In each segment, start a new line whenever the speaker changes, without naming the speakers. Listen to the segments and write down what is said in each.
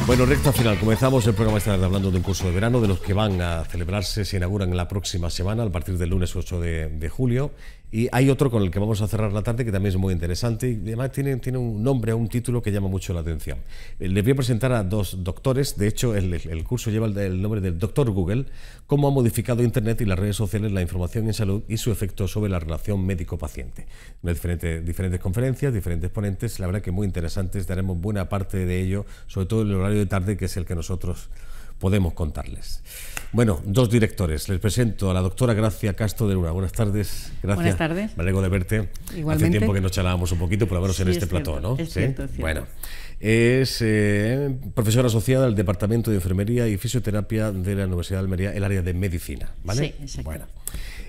Bueno, recta final. Comenzamos el programa esta tarde hablando de un curso de verano, de los que van a celebrarse, se inauguran la próxima semana, a partir del lunes 8 de julio. Y hay otro con el que vamos a cerrar la tarde que también es muy interesante y además tiene un nombre, un título que llama mucho la atención. Les voy a presentar a dos doctores. De hecho, el curso lleva el nombre del Doctor Google: cómo ha modificado Internet y las redes sociales la información en salud y su efecto sobre la relación médico-paciente. Diferentes conferencias, diferentes ponentes, la verdad que muy interesantes. Daremos buena parte de ello, sobre todo en el horario de tarde, que es el que nosotros podemos contarles. Bueno, dos directores. Les presento a la doctora Gracia Castro de Luna. Buenas tardes, Gracia.
Buenas tardes.
Me alegro de verte.
Igualmente.
Hace tiempo que nos charlábamos un poquito, por lo menos sí, en este plató, ¿no?
Es cierto, es cierto.
Bueno, es profesora asociada del Departamento de Enfermería y Fisioterapia de la Universidad de Almería, el área de Medicina, ¿vale?
Sí, exacto.
Bueno.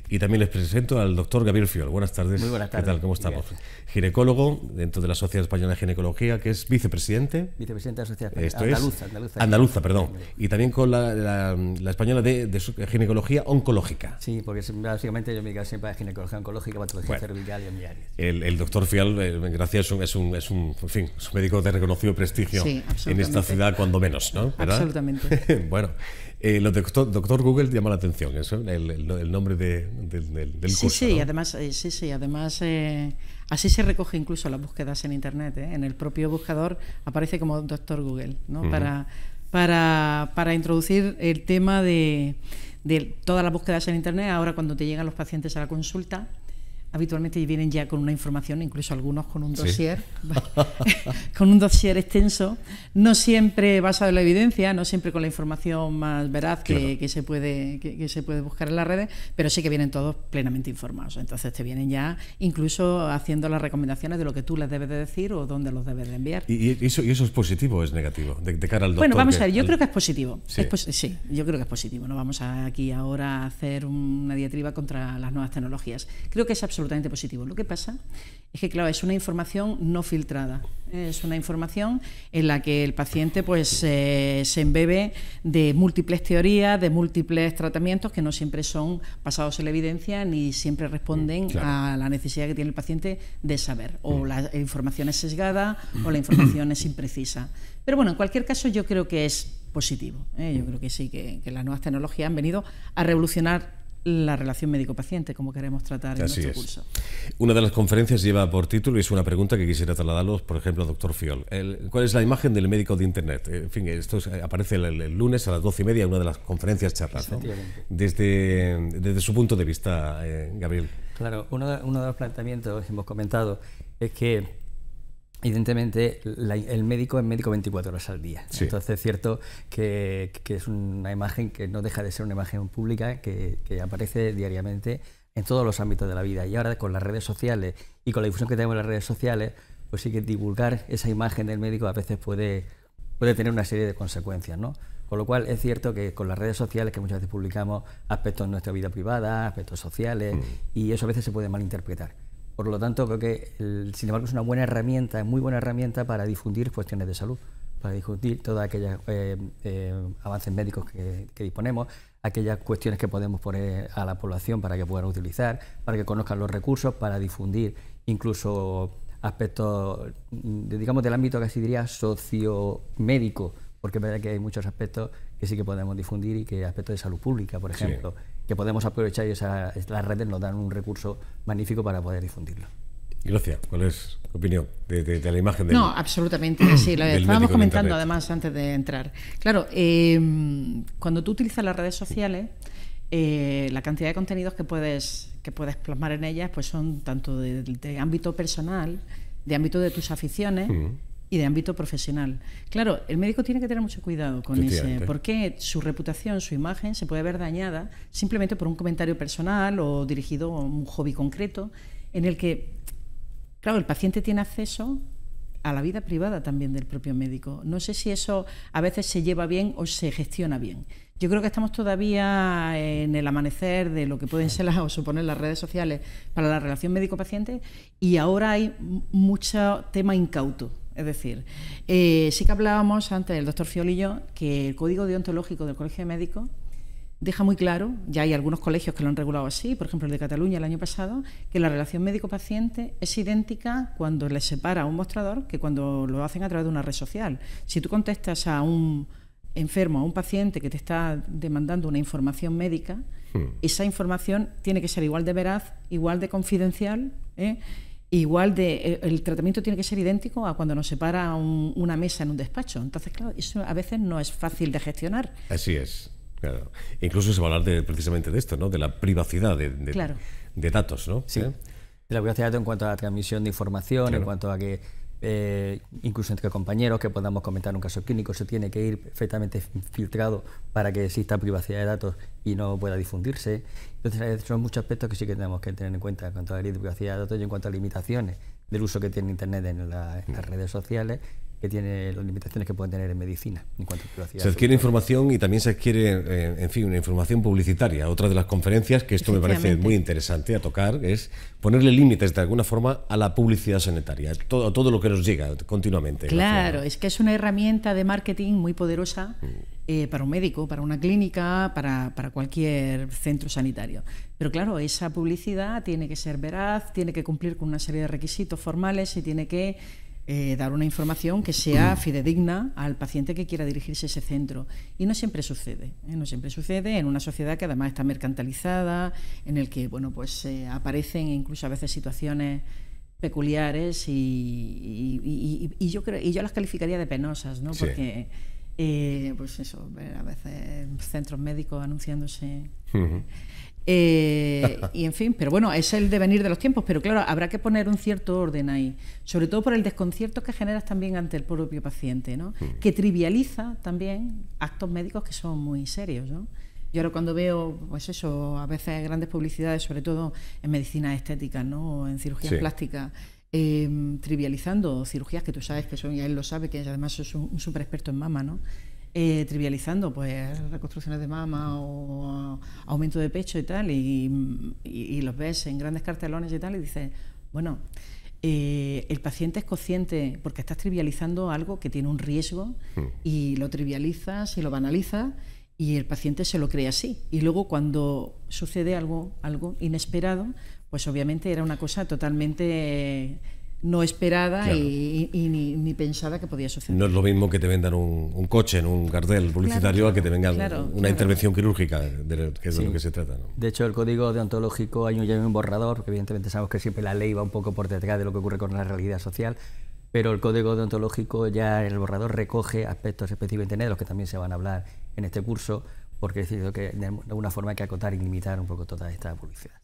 Y también les presento al doctor Gabriel Fiol. Buenas tardes.
Muy buenas tardes.
¿Qué tal? ¿Cómo estamos? Ginecólogo dentro de la Sociedad Española de Ginecología, que es vicepresidente.
Vicepresidente de la Sociedad
Española. Andaluza, perdón. Y también con la Española de Ginecología Oncológica.
Sí, porque básicamente yo me dedico siempre a ginecología oncológica, patología cervical y emiaria.
El doctor Fiol, gracias, es un médico de reconocido prestigio en esta ciudad, cuando menos, ¿no? ¿Verdad?
Absolutamente.
Bueno. Lo de doctor Google llama la atención, eso, el nombre del curso.
Sí,
¿no?
además, así se recoge incluso las búsquedas en Internet, ¿eh? En el propio buscador aparece como doctor Google, ¿no? Para introducir el tema de todas las búsquedas en Internet. Ahora, cuando te llegan los pacientes a la consulta, habitualmente vienen ya con una información, incluso algunos con un dossier, con un dossier extenso, no siempre basado en la evidencia, no siempre con la información más veraz que se puede buscar en las redes, pero sí que vienen todos plenamente informados. Entonces te vienen ya incluso haciendo las recomendaciones de lo que tú les debes de decir o dónde los debes de enviar.
¿Y eso es positivo o es negativo? De cara al doctor.
Bueno, vamos a ver, yo creo que es positivo.
Sí.
Sí, yo creo que es positivo. No vamos aquí ahora a hacer una diatriba contra las nuevas tecnologías. Creo que es absolutamente positivo. Lo que pasa es que, claro, es una información no filtrada. Es una información en la que el paciente pues se embebe de múltiples teorías, de múltiples tratamientos que no siempre son basados en la evidencia ni siempre responden a la necesidad que tiene el paciente de saber. O la información es sesgada o la información es imprecisa. Pero bueno, en cualquier caso yo creo que es positivo. Yo creo que sí, que las nuevas tecnologías han venido a revolucionar la relación médico-paciente, como queremos tratar en nuestro curso.
Una de las conferencias lleva por título, y es una pregunta que quisiera trasladarlos, por ejemplo, al doctor Fiol. ¿Cuál es la imagen del médico de Internet? En fin, esto aparece el lunes a las 12:30 en una de las conferencias charlas, ¿no? Desde su punto de vista, Gabriel.
Claro, uno de los planteamientos que hemos comentado es que evidentemente el médico es médico 24 horas al día. Sí. Entonces es cierto que es una imagen que no deja de ser una imagen pública que aparece diariamente en todos los ámbitos de la vida. Y ahora con las redes sociales y con la difusión que tenemos en las redes sociales, pues sí que divulgar esa imagen del médico a veces puede tener una serie de consecuencias, ¿no? Con lo cual es cierto que con las redes sociales, que muchas veces publicamos aspectos de nuestra vida privada, aspectos sociales, y eso a veces se puede malinterpretar. Por lo tanto, creo que, sin embargo, es una buena herramienta, muy buena herramienta para difundir cuestiones de salud, para difundir todos aquellos avances médicos que disponemos, aquellas cuestiones que podemos poner a la población para que puedan utilizar, para que conozcan los recursos, para difundir incluso aspectos, digamos, del ámbito casi diría sociomédico, porque es verdad que hay muchos aspectos que sí que podemos difundir y que aspectos de salud pública, por ejemplo, que podemos aprovechar y las redes nos dan un recurso magnífico para poder difundirlo.
Gracias. ¿Cuál es tu opinión de la imagen del
No, absolutamente, sí, lo estábamos comentando además antes de entrar. Claro, cuando tú utilizas las redes sociales, la cantidad de contenidos que puedes plasmar en ellas pues son tanto de ámbito personal, de ámbito de tus aficiones, y de ámbito profesional. Claro, el médico tiene que tener mucho cuidado con ese, porque su reputación, su imagen se puede ver dañada simplemente por un comentario personal o dirigido a un hobby concreto, en el que, claro, el paciente tiene acceso a la vida privada también del propio médico. No sé si eso a veces se lleva bien o se gestiona bien. Yo creo que estamos todavía en el amanecer de lo que pueden ser o suponer las redes sociales para la relación médico-paciente, y ahora hay mucho tema incauto. Es decir, sí que hablábamos antes, el doctor Fiol y yo, que el código deontológico del Colegio de Médicos deja muy claro, ya hay algunos colegios que lo han regulado así, por ejemplo el de Cataluña el año pasado, que la relación médico-paciente es idéntica cuando les separa un mostrador que cuando lo hacen a través de una red social. Si tú contestas a un enfermo, a un paciente que te está demandando una información médica, esa información tiene que ser igual de veraz, igual de confidencial, el tratamiento tiene que ser idéntico a cuando nos separa una mesa en un despacho. Entonces, claro, eso a veces no es fácil de gestionar.
Así es. Claro. Incluso se va a hablar precisamente de esto, ¿no? De la privacidad de datos, ¿no?
Sí. De la privacidad en cuanto a la transmisión de información, en cuanto a que incluso entre compañeros que podamos comentar un caso clínico, se tiene que ir perfectamente filtrado para que exista privacidad de datos y no pueda difundirse. Entonces son muchos aspectos que sí que tenemos que tener en cuenta en cuanto a la ley de privacidad de datos y en cuanto a limitaciones del uso que tiene Internet en las redes sociales, que tiene las limitaciones que pueden tener en medicina en cuanto a privacidad.
Se adquiere información y también se adquiere, en fin, una información publicitaria. Otra de las conferencias, que esto me parece muy interesante a tocar, es ponerle límites de alguna forma a la publicidad sanitaria, todo lo que nos llega continuamente.
Claro, es que es una herramienta de marketing muy poderosa para un médico, para una clínica, para cualquier centro sanitario. Pero claro, esa publicidad tiene que ser veraz, tiene que cumplir con una serie de requisitos formales y tiene que dar una información que sea fidedigna al paciente que quiera dirigirse a ese centro. Y no siempre sucede, no siempre sucede en una sociedad que además está mercantilizada, en el que aparecen incluso a veces situaciones peculiares y yo las calificaría de penosas, ¿no?
Sí.
Porque a veces centros médicos anunciándose. Y en fin, pero bueno, es el devenir de los tiempos, pero claro, habrá que poner un cierto orden ahí, sobre todo por el desconcierto que generas también ante el propio paciente, ¿no? Que trivializa también actos médicos que son muy serios, ¿no? Yo ahora cuando veo, a veces grandes publicidades, sobre todo en medicina estética, ¿no? O en cirugías plásticas, trivializando cirugías que tú sabes que son, y él lo sabe, que además es un súper experto en mama, ¿no? Trivializando reconstrucciones de mama o aumento de pecho y tal, y los ves en grandes cartelones y tal, y dices, bueno, el paciente es consciente, porque estás trivializando algo que tiene un riesgo, y lo trivializas y lo banalizas, y el paciente se lo cree así. Y luego cuando sucede algo inesperado, pues obviamente era una cosa totalmente no esperada, claro, y ni pensada que podía suceder.
No es lo mismo que te vendan un coche en un cartel publicitario, a que te vengan una intervención quirúrgica, que es de lo que se trata, ¿no?
De hecho, el código deontológico hay un borrador, porque evidentemente sabemos que siempre la ley va un poco por detrás de lo que ocurre con la realidad social, pero el código deontológico ya en el borrador recoge aspectos específicos de Internet, de los que también se van a hablar en este curso, porque es decir, que de alguna forma hay que acotar y limitar un poco toda esta publicidad.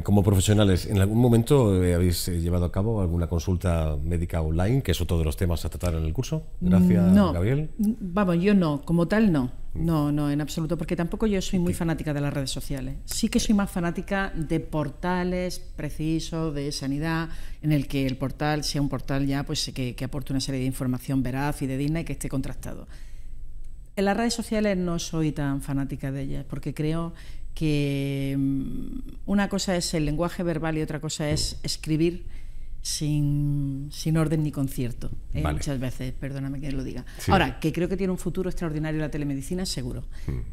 Como profesionales, ¿en algún momento habéis llevado a cabo alguna consulta médica online, que es otro de los temas a tratar en el curso? Gracias, Gabriel.
Vamos, yo no, como tal no. No, en absoluto, porque tampoco yo soy muy fanática de las redes sociales. Sí que soy más fanática de portales precisos, de sanidad, en el que el portal sea un portal ya que aporte una serie de información veraz, fidedigna y que esté contrastado. En las redes sociales no soy tan fanática de ellas, porque creo que una cosa es el lenguaje verbal y otra cosa es escribir sin orden ni concierto, vale. Muchas veces, perdóname que lo diga. Sí. Ahora, que creo que tiene un futuro extraordinario la telemedicina, seguro.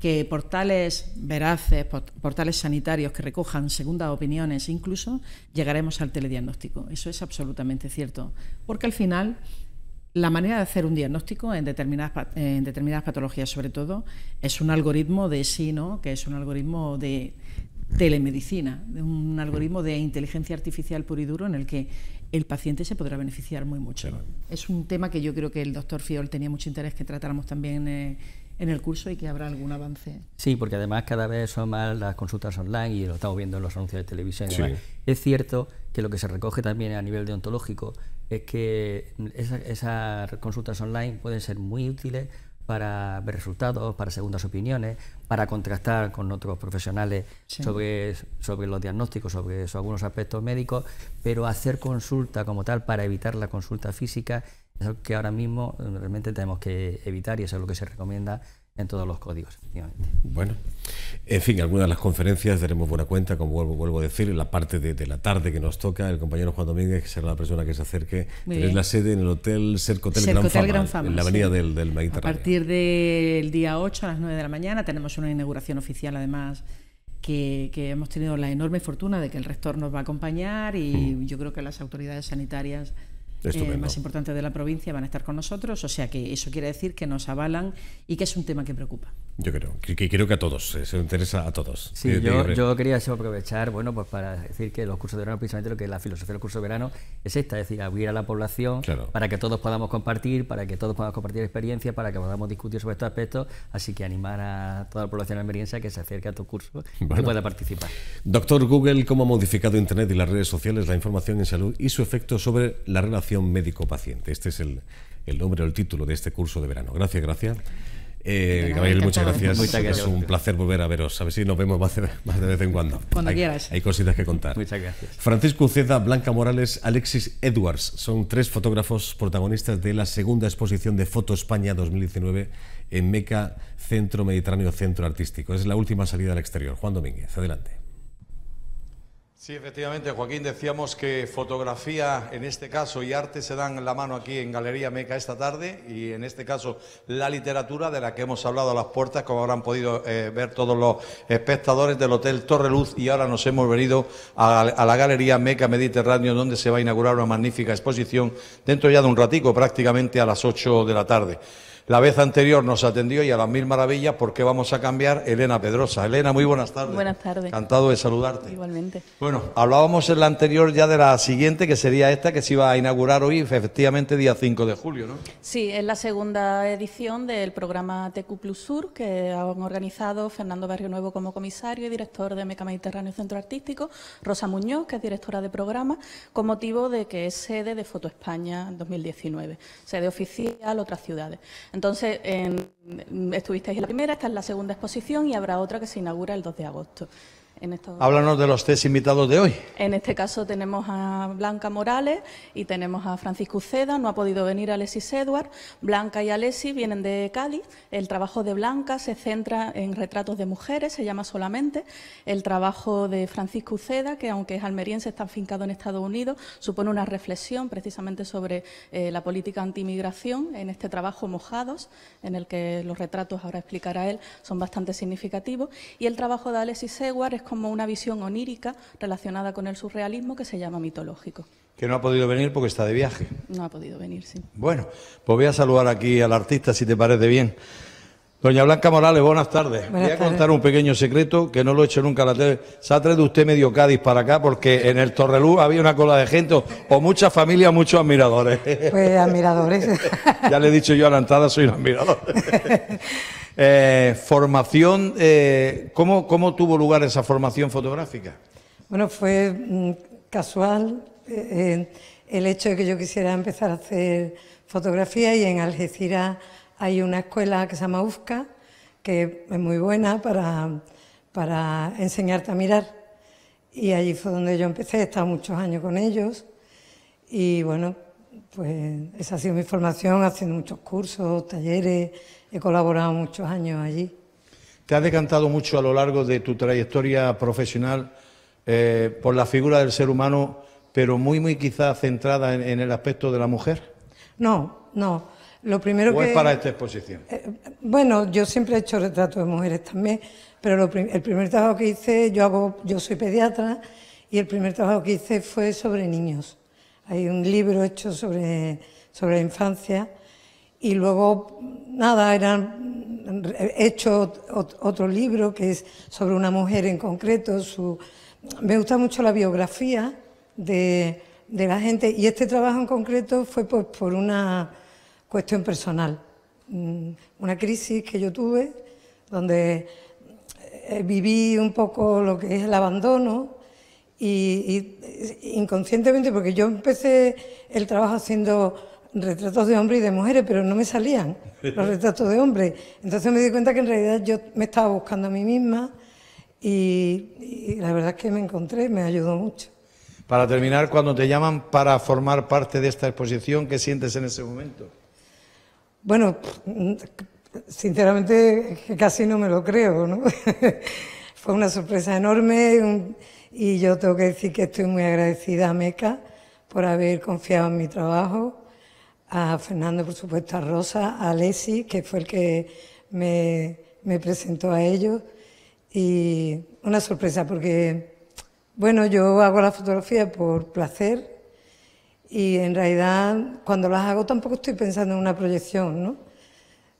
Que portales veraces, portales sanitarios que recojan segundas opiniones, incluso llegaremos al telediagnóstico. Eso es absolutamente cierto, porque al final la manera de hacer un diagnóstico en determinadas patologías, sobre todo, es un algoritmo de sí, ¿no? Que es un algoritmo de telemedicina, un algoritmo de inteligencia artificial puro y duro, en el que el paciente se podrá beneficiar muy mucho. Claro. Es un tema que yo creo que el doctor Fiol tenía mucho interés que tratáramos también en el curso, y que habrá algún avance.
Sí, porque además cada vez son más las consultas online, y lo estamos viendo en los anuncios de televisión. Sí. Es cierto que lo que se recoge también a nivel deontológico es que esas consultas online pueden ser muy útiles para ver resultados, para segundas opiniones, para contrastar con otros profesionales sobre los diagnósticos, sobre algunos aspectos médicos, pero hacer consulta como tal para evitar la consulta física es algo que ahora mismo realmente tenemos que evitar, y eso es lo que se recomienda en todos los códigos, efectivamente.
Bueno, en fin, algunas de las conferencias daremos buena cuenta, como vuelvo a decir, en la parte de la tarde que nos toca, el compañero Juan Domínguez, que será la persona que se acerque. Tenéis la sede en el Hotel Sercotel Gran Fama, en la avenida del Mediterráneo.
A partir del día 8 a las 9 de la mañana tenemos una inauguración oficial, además, que hemos tenido la enorme fortuna de que el rector nos va a acompañar y yo creo que las autoridades sanitarias más importantes de la provincia van a estar con nosotros, o sea que eso quiere decir que nos avalan y que es un tema que preocupa.
Yo creo que a todos, se interesa a todos.
Sí, yo quería aprovechar, bueno, pues para decir que los cursos de verano, precisamente lo que la filosofía del curso de verano es esta, es decir, abrir a la población para que todos podamos compartir, experiencias, para que podamos discutir sobre estos aspectos, así que animar a toda la población almeriense a que se acerque a tu curso y pueda participar.
Doctor Google, ¿cómo ha modificado Internet y las redes sociales la información en salud y su efecto sobre la relación médico-paciente? Este es el nombre o el título de este curso de verano. Gracias. Gabriel, muchas gracias. Es un placer volver a veros. A ver si nos vemos más de vez en cuando.
Cuando quieras.
Hay cositas que contar.
Muchas gracias.
Francisco Uceda, Blanca Morales, Alexis Edwards son 3 fotógrafos protagonistas de la segunda exposición de Foto España 2019 en Meca, Centro Mediterráneo Centro Artístico. Es la última salida al exterior. Juan Domínguez, adelante.
Sí, efectivamente, Joaquín, decíamos que fotografía, en este caso, y arte se dan la mano aquí en Galería Meca esta tarde, y en este caso la literatura, de la que hemos hablado a las puertas, como habrán podido ver todos los espectadores del Hotel Torreluz, y ahora nos hemos venido a la Galería Meca Mediterráneo, donde se va a inaugurar una magnífica exposición dentro ya de un ratico, prácticamente a las 8 de la tarde. La vez anterior nos atendió y a las mil maravillas, porque vamos a cambiar, Elena Pedrosa. Elena, muy buenas tardes.
Buenas tardes.
Encantado de saludarte.
Igualmente.
Bueno, hablábamos en la anterior ya de la siguiente, que sería esta, que se iba a inaugurar hoy, efectivamente, día 5 de julio, ¿no?
Sí, es la segunda edición del programa TQ Plus Sur, que han organizado Fernando Barrio Nuevo como comisario y director de Meca Mediterráneo Centro Artístico, Rosa Muñoz, que es directora de programa, con motivo de que es sede de Foto España 2019, sede oficial, otras ciudades. Entonces, estuvisteis en la primera, esta es la segunda exposición y habrá otra que se inaugura el 2 de agosto.
Háblanos de los 3 invitados de hoy.
En este caso tenemos a Blanca Morales y tenemos a Francisco Uceda. No ha podido venir Alexis Edwards. Blanca y Alexis vienen de Cádiz. El trabajo de Blanca se centra en retratos de mujeres, se llama Solamente. El trabajo de Francisco Uceda, que aunque es almeriense, está afincado en Estados Unidos, supone una reflexión precisamente sobre la política anti-inmigración en este trabajo Mojados, en el que los retratos, ahora explicará él, son bastante significativos. Y el trabajo de Alexis Edwards es como una visión onírica relacionada con el surrealismo que se llama mitológico.
Que no ha podido venir porque está de viaje.
No ha podido venir, sí.
Bueno, pues voy a saludar aquí al artista, si te parece bien. Doña Blanca Morales, buenas tardes. Voy a contar un pequeño secreto que no lo he hecho nunca a la tele. Se ha traído usted medio Cádiz para acá porque en el Torreluz había una cola de gente o mucha familia, muchos admiradores.
Pues admiradores.
Ya le he dicho yo a la entrada, soy un admirador. Formación, ¿cómo tuvo lugar esa formación fotográfica?
Bueno, fue casual el hecho de que yo quisiera empezar a hacer fotografía, y en Algeciras hay una escuela que se llama UFCA, que es muy buena para enseñarte a mirar, y allí fue donde yo empecé. He estado muchos años con ellos y bueno, pues esa ha sido mi formación, haciendo muchos cursos, talleres. He colaborado muchos años allí.
¿Te has decantado mucho a lo largo de tu trayectoria profesional por la figura del ser humano, pero muy quizás centrada en el aspecto de la mujer?
No. Lo primero
¿O es para esta exposición?
Bueno, yo siempre he hecho retratos de mujeres también, pero el primer trabajo que hice, yo soy pediatra, y el primer trabajo que hice fue sobre niños. Hay un libro hecho sobre la infancia. Y luego, nada, he hecho otro libro que es sobre una mujer en concreto. Me gusta mucho la biografía de la gente, y este trabajo en concreto fue pues por una cuestión personal, una crisis que yo tuve, donde viví un poco lo que es el abandono, y inconscientemente, porque yo empecé el trabajo haciendo retratos de hombres y de mujeres, pero no me salían los retratos de hombres. Entonces me di cuenta que en realidad yo me estaba buscando a mí misma, y la verdad es que me encontré, me ayudó mucho.
Para terminar, cuando te llaman para formar parte de esta exposición, ¿qué sientes en ese momento?
Bueno, sinceramente es que casi no me lo creo, ¿no? Fue una sorpresa enorme y yo tengo que decir que estoy muy agradecida a Meca por haber confiado en mi trabajo, a Fernando, por supuesto, a Rosa, a Alessi, que fue el que me presentó a ellos, y una sorpresa porque, bueno, yo hago la fotografía por placer y en realidad cuando las hago tampoco estoy pensando en una proyección, ¿no?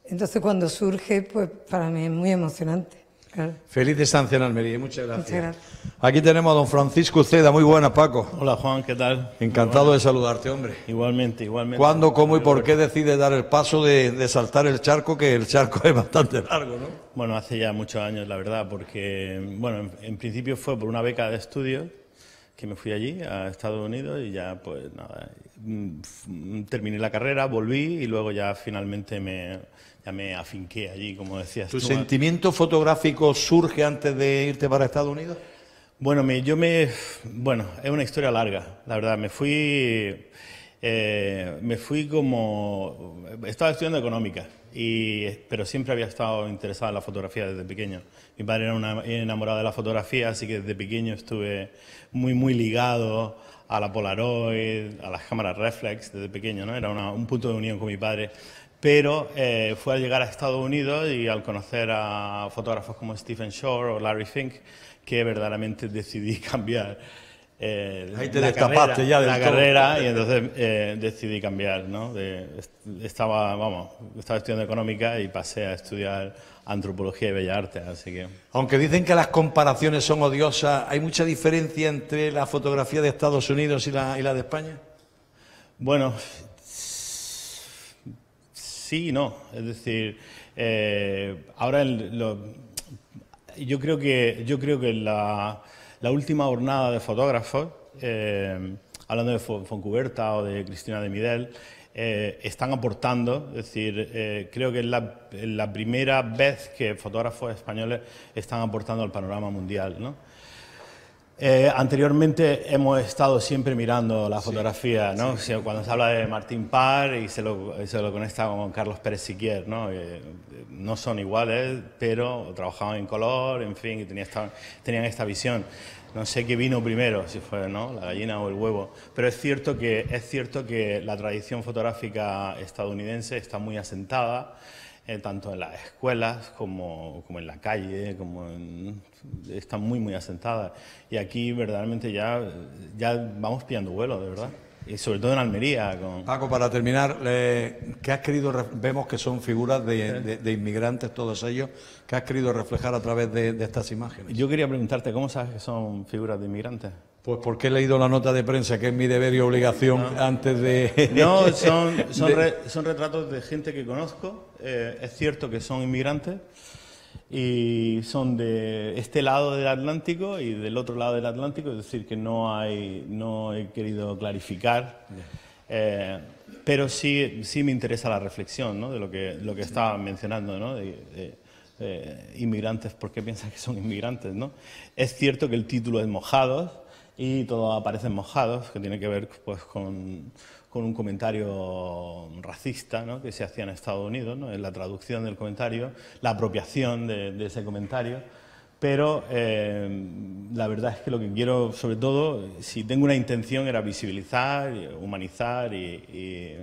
Entonces cuando surge, pues para mí es muy emocionante. Claro.
Feliz estancia en Almería y muchas gracias.
Muchas gracias.
Aquí tenemos a don Francisco Uceda. Muy buenas, Paco.
Hola, Juan, ¿qué tal?
Encantado de saludarte, hombre.
Igualmente, igualmente.
¿Cuándo, cómo y por qué decides dar el paso de saltar el charco, que el charco es bastante largo, ¿no?
Bueno, hace ya muchos años, la verdad, porque, bueno, en principio fue por una beca de estudio que me fui allí, a Estados Unidos, y ya, pues nada, terminé la carrera, volví y luego ya finalmente me afinqué allí, como decías.
¿Tu sentimiento fotográfico surge antes de irte para Estados Unidos?
Bueno, bueno, es una historia larga, la verdad. Me fui como... Estaba estudiando económica, pero siempre había estado interesado en la fotografía desde pequeño. Mi padre era enamorado de la fotografía, así que desde pequeño estuve muy ligado a la Polaroid, a las cámaras reflex desde pequeño, ¿no? Era un punto de unión con mi padre. Pero fue al llegar a Estados Unidos y al conocer a fotógrafos como Stephen Shore o Larry Fink que verdaderamente decidí cambiar
ahí te destapaste ya
la carrera y entonces decidí cambiar, ¿no? Estaba estudiando económica y pasé a estudiar antropología y bellas artes, así que...
Aunque dicen que las comparaciones son odiosas, ¿hay mucha diferencia entre la fotografía de Estados Unidos y la de España?
Bueno, sí y no. Es decir, ahora yo creo que la última jornada de fotógrafos, hablando de Foncuberta o de Cristina de Midel, están aportando, es decir, creo que es la primera vez que fotógrafos españoles están aportando al panorama mundial, ¿no? Anteriormente hemos estado siempre mirando la fotografía, ¿no? Sí. Cuando se habla de Martín Parr y se lo conecta con Carlos Pérez Siquier, ¿no? No son iguales, pero trabajaban en color, en fin, y tenían esta visión. No sé qué vino primero, si fue, ¿no?, la gallina o el huevo, pero es cierto que la tradición fotográfica estadounidense está muy asentada, tanto en las escuelas como en la calle, está muy asentada. Y aquí verdaderamente ya vamos pillando vuelo, de verdad. Y sobre todo en Almería.
Paco, para terminar, ¿qué has querido? Vemos que son figuras de inmigrantes, todos ellos. ¿Qué has querido reflejar a través de estas imágenes?
Yo quería preguntarte, ¿cómo sabes que son figuras de inmigrantes?
Pues porque he leído la nota de prensa, que es mi deber y obligación antes de...
No, son retratos de gente que conozco. Es cierto que son inmigrantes y son de este lado del Atlántico y del otro lado del Atlántico, es decir, que no he querido clarificar, pero sí me interesa la reflexión, ¿no?, de lo que estaba mencionando, ¿no?, de inmigrantes, ¿por qué piensas que son inmigrantes, no? Es cierto que el título es Mojados y todos aparecen mojados, que tiene que ver, pues, con un comentario racista, ¿no?, que se hacía en Estados Unidos, ¿no?, en la traducción del comentario, la apropiación de ese comentario, pero la verdad es que lo que quiero, sobre todo, si tengo una intención, era visibilizar, humanizar y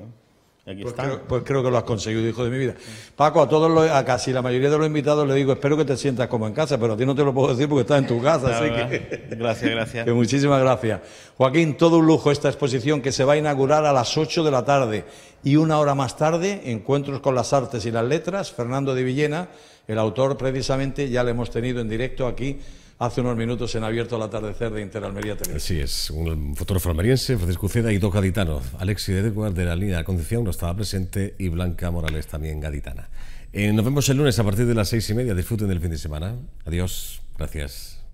aquí está.
Pues creo que lo has conseguido, hijo de mi vida. Paco, a casi la mayoría de los invitados le digo, espero que te sientas como en casa, pero a ti no te lo puedo decir porque estás en tu casa, así que...
Gracias.
Que muchísimas gracias. Joaquín, todo un lujo esta exposición que se va a inaugurar a las 8 de la tarde y una hora más tarde, Encuentros con las Artes y las Letras, Fernando de Villena, el autor precisamente, ya le hemos tenido en directo aquí hace unos minutos en Abierto al Atardecer de Interalmería Televisión.
Así es, un fotógrafo almeriense, Francisco Uceda, y dos gaditanos. Alexis de Edward de la línea de Concepción no estaba presente y Blanca Morales también gaditana. Nos vemos el lunes a partir de las 6:30. Disfruten del fin de semana. Adiós, gracias.